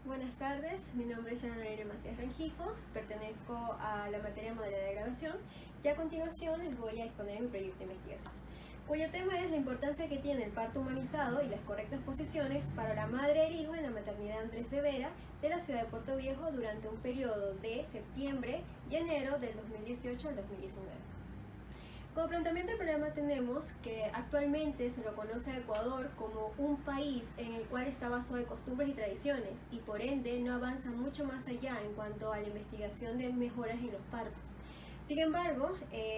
Buenas tardes, mi nombre es Yana Lorena Macías Rengifo, pertenezco a la materia modalidad de graduación y a continuación les voy a exponer mi proyecto de investigación, cuyo tema es la importancia que tiene el parto humanizado y las correctas posiciones para la madre e hijo en la maternidad Andrés de Vera de la ciudad de Puerto Viejo durante un periodo de septiembre y enero del 2018 al 2019. Como planteamiento del problema tenemos que actualmente se lo conoce a Ecuador como un país en el cual está basado en costumbres y tradiciones y por ende no avanza mucho más allá en cuanto a la investigación de mejoras en los partos. Sin embargo,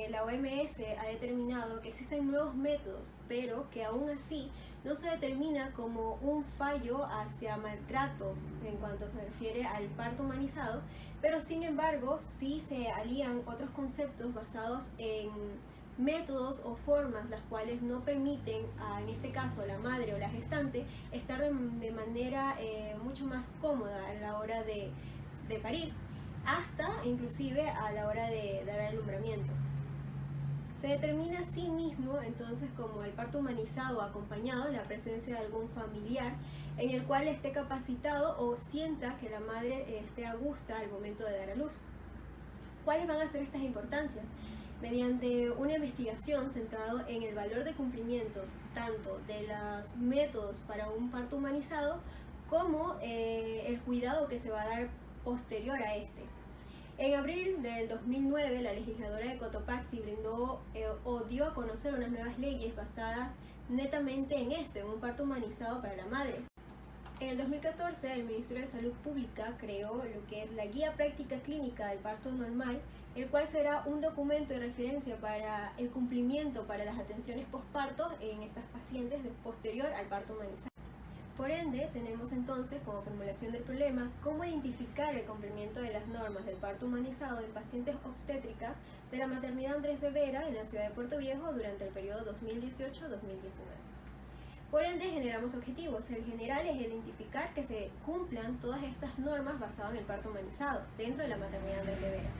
la OMS ha determinado que existen nuevos métodos, pero que aún así no se determina como un fallo hacia maltrato en cuanto se refiere al parto humanizado, pero sin embargo sí se alían otros conceptos basados en métodos o formas las cuales no permiten en este caso a la madre o la gestante estar de manera mucho más cómoda a la hora de parir, hasta inclusive a la hora de dar alumbramiento. Se determina a sí mismo entonces como el parto humanizado acompañado la presencia de algún familiar en el cual esté capacitado o sienta que la madre esté a gusto al momento de dar a luz. ¿Cuáles van a ser estas importancias? Mediante una investigación centrada en el valor de cumplimientos tanto de los métodos para un parto humanizado como el cuidado que se va a dar posterior a este. En abril del 2009, la legisladora de Cotopaxi brindó o dio a conocer unas nuevas leyes basadas netamente en en un parto humanizado para la madre. En el 2014, el Ministerio de Salud Pública creó lo que es la Guía Práctica Clínica del Parto Normal, el cual será un documento de referencia para el cumplimiento para las atenciones postparto en estas pacientes posterior al parto humanizado. Por ende, tenemos entonces como formulación del problema cómo identificar el cumplimiento de las normas del parto humanizado en pacientes obstétricas de la maternidad Andrés de Vera en la ciudad de Puerto Viejo durante el periodo 2018-2019. Por ende, generamos objetivos. El general es identificar que se cumplan todas estas normas basadas en el parto humanizado dentro de la maternidad Andrés de Vera.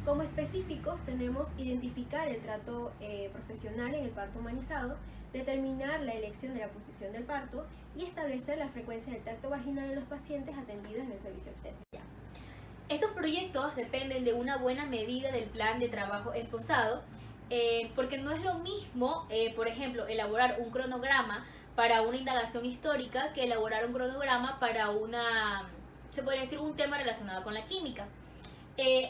Como específicos tenemos identificar el trato profesional en el parto humanizado, determinar la elección de la posición del parto y establecer la frecuencia del tacto vaginal en los pacientes atendidos en el servicio obstétrico. Estos proyectos dependen de una buena medida del plan de trabajo esbozado, porque no es lo mismo, por ejemplo, elaborar un cronograma para una indagación histórica que elaborar un cronograma para se podría decir, un tema relacionado con la química.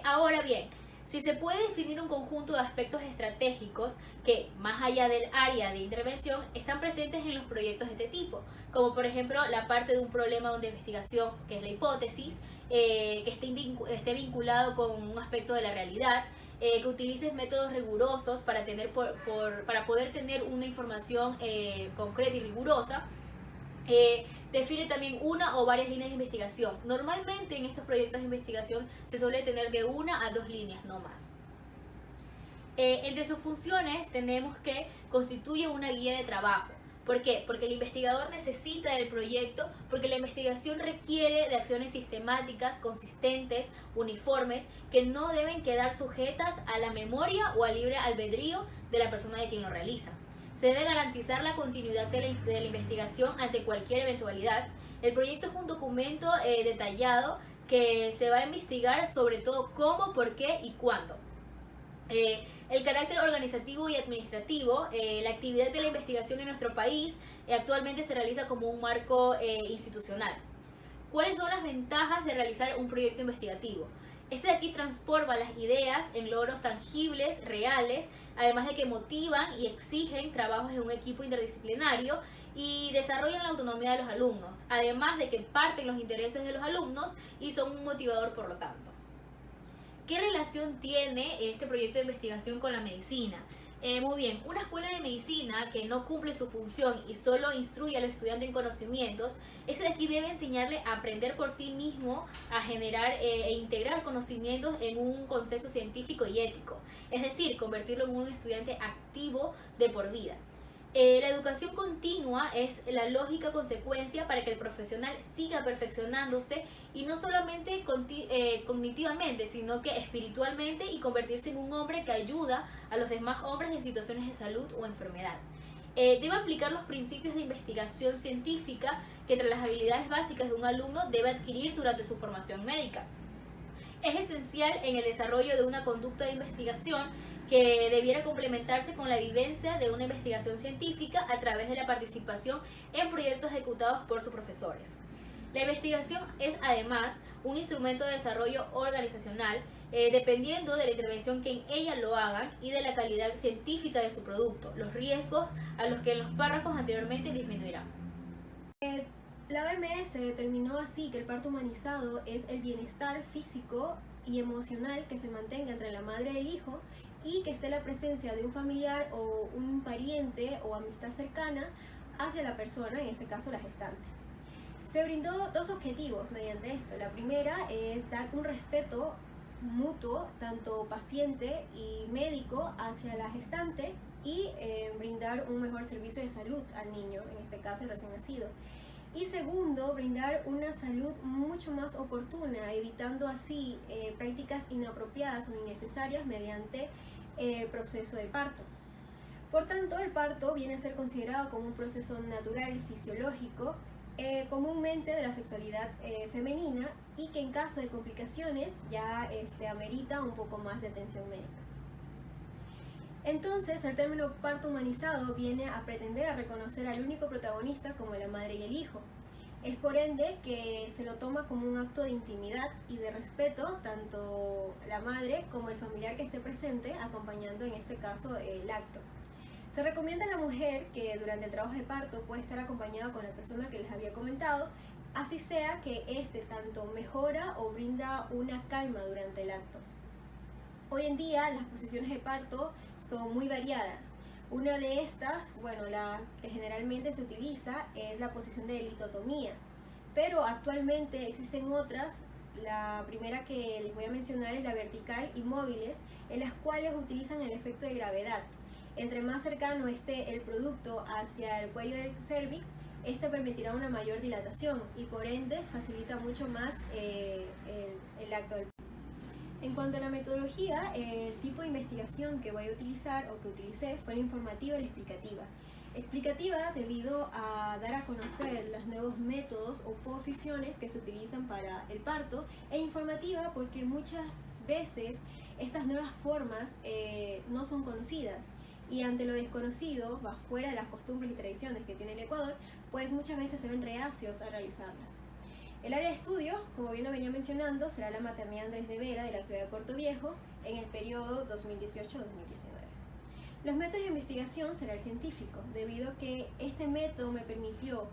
Ahora bien, si se puede definir un conjunto de aspectos estratégicos que, más allá del área de intervención, están presentes en los proyectos de este tipo, como por ejemplo la parte de un problema de investigación, que es la hipótesis, que esté vinculado con un aspecto de la realidad, que utilices métodos rigurosos para poder tener una información concreta y rigurosa. Define también una o varias líneas de investigación. Normalmente en estos proyectos de investigación se suele tener de 1 a 2 líneas, no más. Entre sus funciones tenemos que constituye una guía de trabajo. ¿Por qué? Porque el investigador necesita del proyecto, porque la investigación requiere de acciones sistemáticas, consistentes, uniformes, que no deben quedar sujetas a la memoria o al libre albedrío de la persona de quien lo realiza. Se debe garantizar la continuidad de la investigación ante cualquier eventualidad. El proyecto es un documento detallado que se va a investigar sobre todo cómo, por qué y cuándo. El carácter organizativo y administrativo, la actividad de la investigación en nuestro país actualmente se realiza como un marco institucional. ¿Cuáles son las ventajas de realizar un proyecto investigativo? Este de aquí transforma las ideas en logros tangibles, reales, además de que motivan y exigen trabajos en un equipo interdisciplinario y desarrollan la autonomía de los alumnos, además de que parten los intereses de los alumnos y son un motivador por lo tanto. ¿Qué relación tiene este proyecto de investigación con la medicina? Muy bien, una escuela de medicina que no cumple su función y solo instruye al estudiante en conocimientos, este de aquí debe enseñarle a aprender por sí mismo, a generar e integrar conocimientos en un contexto científico y ético, es decir, convertirlo en un estudiante activo de por vida. La educación continua es la lógica consecuencia para que el profesional siga perfeccionándose y no solamente cognitivamente, sino que espiritualmente y convertirse en un hombre que ayuda a los demás hombres en situaciones de salud o enfermedad. debe aplicar los principios de investigación científica que entre las habilidades básicas de un alumno debe adquirir durante su formación médica. Es esencial en el desarrollo de una conducta de investigación que debiera complementarse con la vivencia de una investigación científica a través de la participación en proyectos ejecutados por sus profesores. La investigación es además un instrumento de desarrollo organizacional dependiendo de la intervención que en ella lo hagan y de la calidad científica de su producto, los riesgos a los que en los párrafos anteriormente disminuirán. La OMS determinó así que el parto humanizado es el bienestar físico y emocional que se mantenga entre la madre y el hijo y que esté la presencia de un familiar o un pariente o amistad cercana hacia la persona, en este caso la gestante. Se brindó dos objetivos mediante esto. La primera es dar un respeto mutuo, tanto paciente y médico, hacia la gestante y brindar un mejor servicio de salud al niño, en este caso el recién nacido. Y segundo, brindar una salud mucho más oportuna, evitando así prácticas inapropiadas o innecesarias mediante el proceso de parto. Por tanto, el parto viene a ser considerado como un proceso natural y fisiológico, comúnmente de la sexualidad femenina, y que en caso de complicaciones ya amerita un poco más de atención médica. Entonces, el término parto humanizado viene a pretender a reconocer al único protagonista como la madre y el hijo. Es por ende que se lo toma como un acto de intimidad y de respeto, tanto la madre como el familiar que esté presente, acompañando en este caso el acto. Se recomienda a la mujer que durante el trabajo de parto puede estar acompañada con la persona que les había comentado, así sea que tanto mejora o brinda una calma durante el acto. Hoy en día las posiciones de parto son muy variadas. Una de estas, la que generalmente se utiliza es la posición de litotomía, pero actualmente existen otras. La primera que les voy a mencionar es la vertical y móviles, en las cuales utilizan el efecto de gravedad. Entre más cercano esté el producto hacia el cuello del cérvix, permitirá una mayor dilatación y por ende facilita mucho más el acto del parto. En cuanto a la metodología, el tipo de investigación que voy a utilizar o que utilicé fue la informativa y la explicativa. Explicativa debido a dar a conocer los nuevos métodos o posiciones que se utilizan para el parto, e informativa porque muchas veces estas nuevas formas no son conocidas y ante lo desconocido, va fuera de las costumbres y tradiciones que tiene el Ecuador, pues muchas veces se ven reacios a realizarlas. El área de estudio, como bien lo venía mencionando, será la Maternidad Andrés de Vera de la ciudad de Puerto Viejo en el periodo 2018-2019. Los métodos de investigación será el científico, debido a que este método me permitió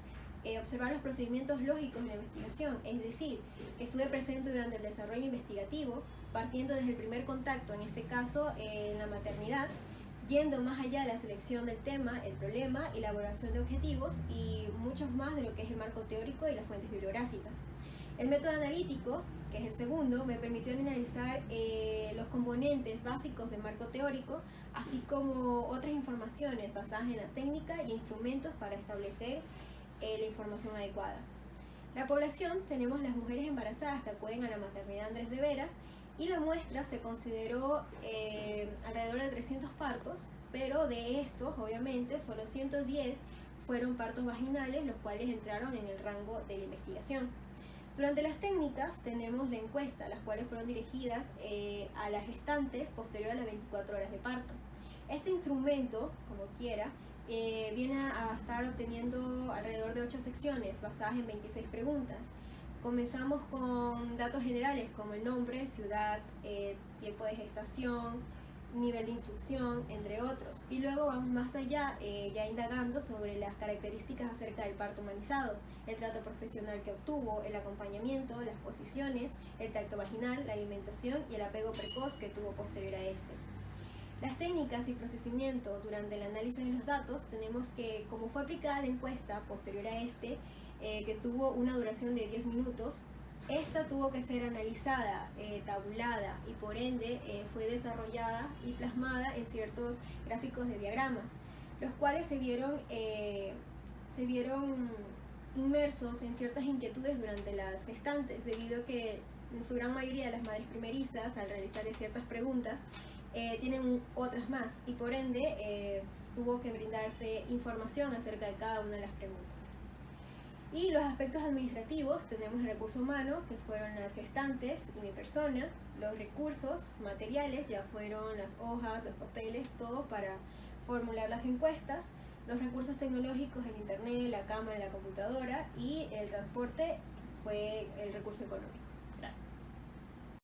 observar los procedimientos lógicos de la investigación, es decir, estuve presente durante el desarrollo investigativo, partiendo desde el primer contacto, en este caso en la maternidad, yendo más allá de la selección del tema, el problema, elaboración de objetivos y muchos más de lo que es el marco teórico y las fuentes bibliográficas. El método analítico, que es el segundo, me permitió analizar los componentes básicos del marco teórico, así como otras informaciones basadas en la técnica y instrumentos para establecer la información adecuada. La población, tenemos las mujeres embarazadas que acuden a la Maternidad Andrés de Vera, y la muestra se consideró alrededor de 300 partos, pero de estos, obviamente, solo 110 fueron partos vaginales, los cuales entraron en el rango de la investigación. Durante las técnicas tenemos la encuesta, las cuales fueron dirigidas a las gestantes posterior a las 24 horas de parto. Este instrumento, como quiera, viene a estar obteniendo alrededor de 8 secciones basadas en 26 preguntas. Comenzamos con datos generales como el nombre, ciudad, tiempo de gestación, nivel de instrucción, entre otros. Y luego vamos más allá, ya indagando sobre las características acerca del parto humanizado, el trato profesional que obtuvo, el acompañamiento, las posiciones, el tacto vaginal, la alimentación y el apego precoz que tuvo posterior a este. Las técnicas y procesamiento durante el análisis de los datos, tenemos que, como fue aplicada la encuesta posterior a que tuvo una duración de 10 minutos, esta tuvo que ser analizada, tabulada y por ende fue desarrollada y plasmada en ciertos gráficos de diagramas, los cuales se vieron inmersos en ciertas inquietudes durante las gestantes, debido a que en su gran mayoría de las madres primerizas, al realizarles ciertas preguntas, tienen otras más y por ende tuvo que brindarse información acerca de cada una de las preguntas. Y los aspectos administrativos, tenemos el recurso humano, que fueron las gestantes y mi persona. Los recursos materiales ya fueron las hojas, los papeles, todo para formular las encuestas. Los recursos tecnológicos, el internet, la cámara, la computadora, y el transporte fue el recurso económico. Gracias.